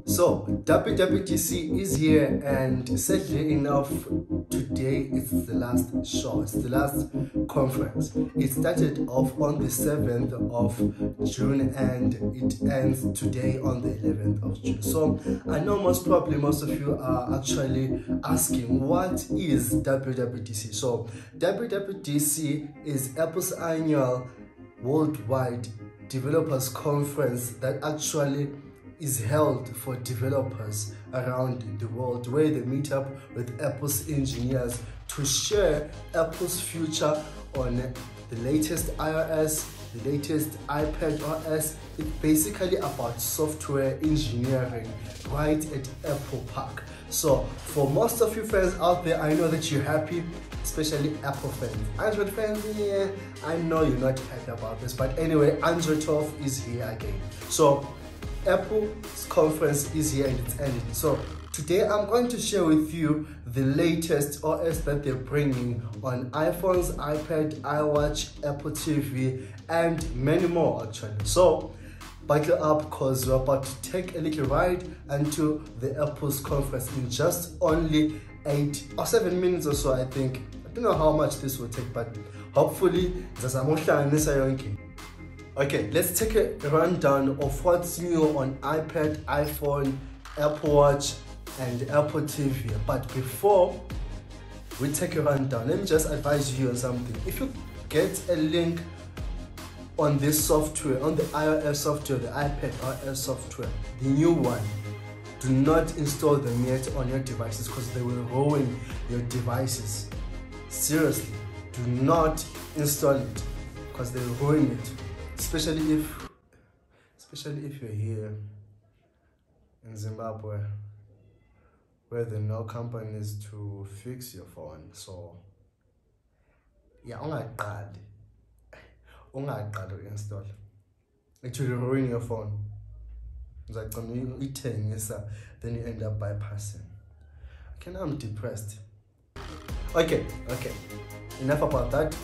So WWDC is here, and sadly enough, today it's the last show, it's the last conference. It started off on the 7th of June and it ends today on the 11th of June. So I know most of you are actually asking, what is WWDC? So WWDC is Apple's annual worldwide developers conference that actually is held for developers around the world, where they meet up with Apple's engineers to share Apple's future on the latest iOS, the latest iPad OS. It's basically about software engineering right at Apple Park. So for most of you fans out there, I know that you're happy, especially Apple fans. Android fans, yeah, I know you're not happy about this, but anyway, Android 12 is here again. So Apple's conference is here and it's ended. So today I'm going to share with you the latest OS that they're bringing on iPhones, iPad, iWatch, Apple TV, and many more actually. So buckle up because we're about to take a little ride into the Apple's conference in just only 8 or 7 minutes or so, I think. I don't know how much this will take, but hopefully there's a motion. Okay, let's take a rundown of what's new on iPad, iPhone, Apple Watch, and Apple TV. But before we take a rundown, let me just advise you on something. If you get a link on this software, on the iOS software, the iPad OS software, the new one, do not install them yet on your devices because they will ruin your devices. Seriously, do not install it because they will ruin it. Especially if you're here in Zimbabwe, where there are no companies to fix your phone. So yeah, ungaqali install. It will ruin your phone. Like when you then you end up bypassing. Okay, now I'm depressed. Okay, enough about that.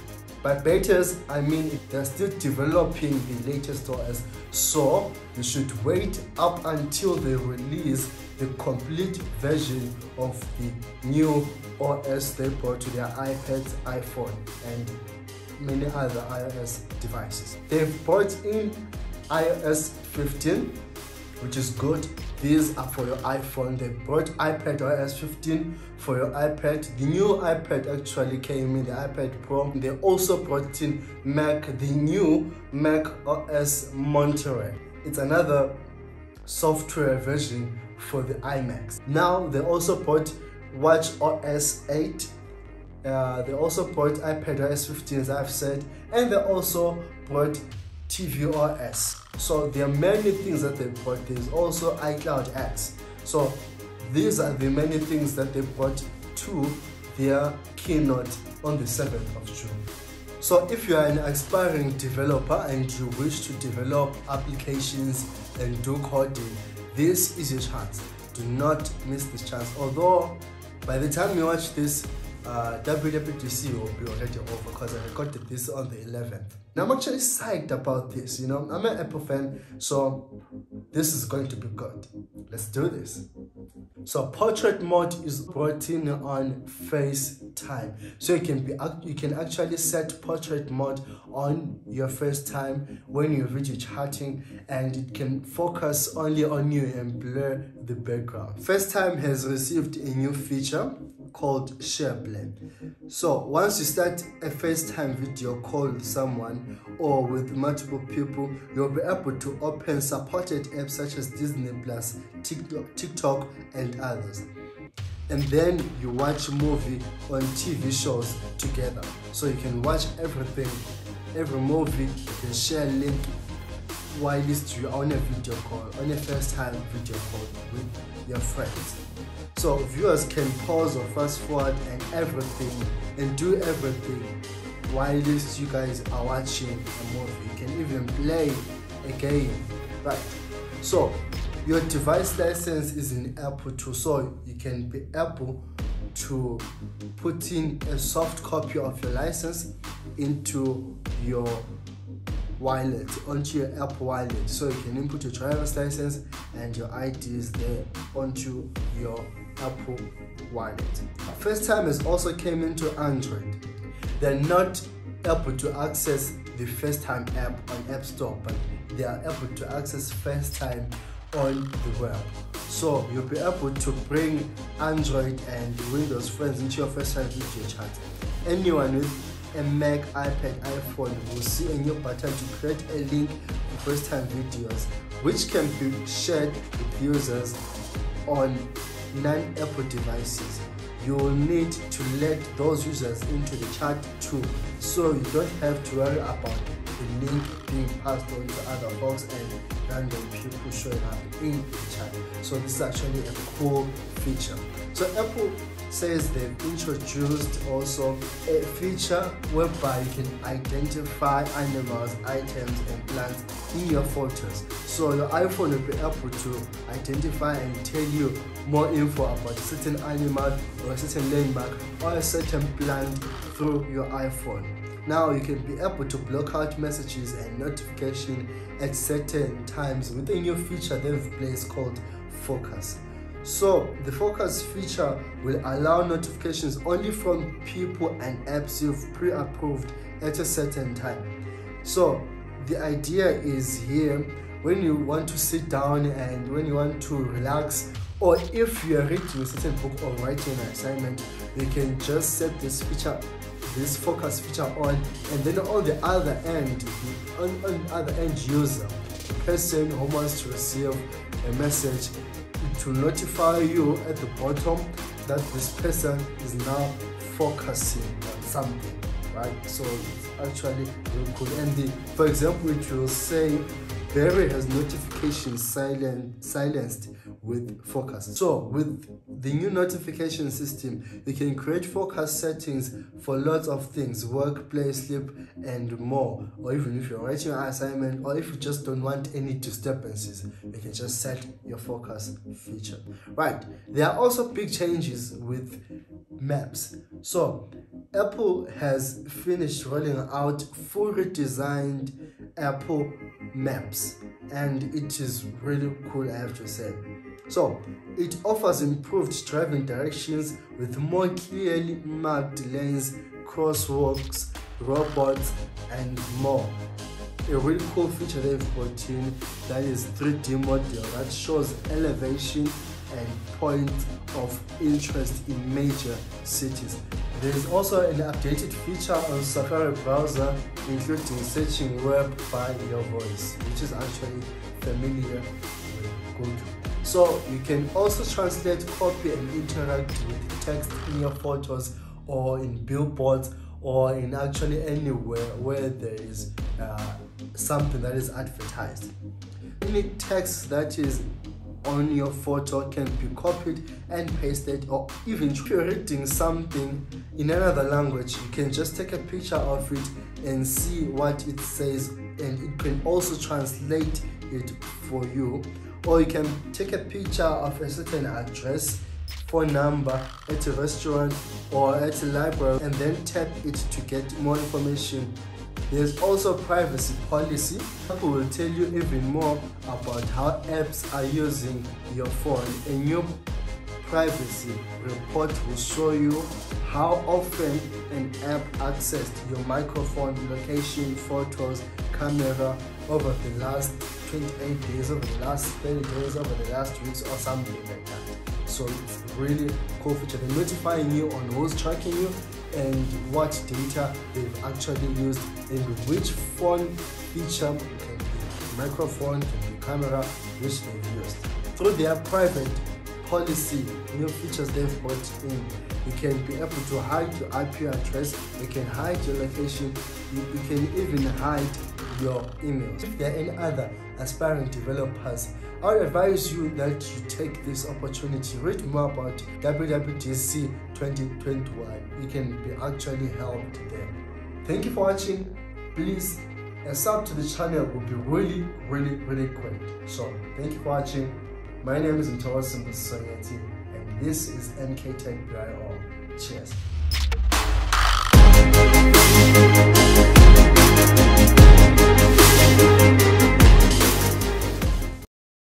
But betas, I mean, they're still developing the latest OS, so you should wait up until they release the complete version of the new OS they brought to their iPads, iPhone, and many other iOS devices. They've brought in iOS 15, which is good. These are for your iPhone. They brought iPad OS 15 for your iPad. The new iPad actually came in, the iPad Pro. They also brought in Mac, the new Mac OS Monterey. It's another software version for the iMacs. Now they also brought Watch OS 8. They also brought iPad OS 15, as I've said, and they also brought TV OS. So there are many things that they brought. There's also iCloud X. So these are the many things that they brought to their keynote on the 7th of June. So if you are an aspiring developer and you wish to develop applications and do coding, this is your chance. Do not miss this chance. Although by the time you watch this, WWDC will be already over because I recorded this on the 11th. Now I'm actually psyched about this, you know. I'm an Apple fan, so this is going to be good. Let's do this. So portrait mode is brought in on FaceTime. So you can actually set portrait mode on your FaceTime when you're video chatting, and it can focus only on you and blur the background. FaceTime has received a new feature called Share Blend. So once you start a FaceTime video call with someone or with multiple people, you'll be able to open supported apps such as Disney Plus, TikTok, and others. And then you watch a movie on TV shows together. So you can watch everything, every movie, you can share a link whilst you're on a video call, on a FaceTime video call with your friends. So viewers can pause or fast forward and everything, and do everything whilst you guys are watching a movie. You can even play a game, right? So your device license is in Apple too, so you can be able to put in a soft copy of your license into your wallet, onto your app wallet. So you can input your driver's license and your IDs there onto your Apple wallet. FaceTime has also came into Android. They're not able to access the FaceTime app on App Store, but they are able to access FaceTime on the web. So you'll be able to bring Android and Windows friends into your FaceTime video chat. Anyone with a Mac, iPad, iPhone will see a new button to create a link to FaceTime videos, which can be shared with users on non-Apple devices. You will need to let those users into the chat too, so you don't have to worry about the link being passed on to other folks and random people showing up in the chat. So this is actually a cool feature. So Apple says they've introduced also a feature whereby you can identify animals, items and plants in your photos. So your iPhone will be able to identify and tell you more info about a certain animal or a certain landmark or a certain plant through your iPhone. Now you can be able to block out messages and notifications at certain times with a new feature they've placed called Focus. So the Focus feature will allow notifications only from people and apps you've pre-approved at a certain time. So the idea is here, when you want to sit down and when you want to relax, or if you are reading a certain book or writing an assignment, you can just set this feature, this Focus feature on, and then on the other end, on the other end user, the person who wants to receive a message, to notify you at the bottom that this person is now focusing on something, right? So it's actually really cool. And for example, it will say Barry has notifications silenced with Focus. So with the new notification system, you can create Focus settings for lots of things: work, play, sleep and more. Or even if you're writing an assignment, or if you just don't want any disturbances, you can just set your Focus feature. Right, there are also big changes with maps. So Apple has finished rolling out full redesigned Apple Maps, and it is really cool, I have to say. So it offers improved driving directions with more clearly marked lanes, crosswalks, robots and more. A really cool feature they've put in, that is 3D model that shows elevation and points of interest in major cities. There is also an updated feature on Safari browser, including searching web by your voice, which is actually familiar with Google. So you can also translate, copy and interact with text in your photos or in billboards or in actually anywhere where there is something that is advertised. Any text that is on your photo can be copied and pasted, or even if you're reading something in another language, you can just take a picture of it and see what it says, and it can also translate it for you. Or you can take a picture of a certain address, phone number at a restaurant or at a library, and then tap it to get more information. There's also privacy policy. Apple will tell you even more about how apps are using your phone. A new privacy report will show you how often an app accessed your microphone, location, photos, camera over the last 28 days, over the last 30 days, over the last weeks or something like that. So it's really cool feature. They're notifying you on who's tracking you and what data they've actually used, and which phone feature, can be microphone, can be camera, which they've used. Through their private policy, new features they've brought in, you can be able to hide your IP address, you can hide your location, you can even hide your emails. If there are any other aspiring developers, I would advise you that you take this opportunity, read more about WWDC 2021. You can be actually helped there. Thank you for watching. Please, a sub to the channel would be really great. So thank you for watching. My name is Untitled Chapter, and this is MK Tech BIO. Cheers. bye.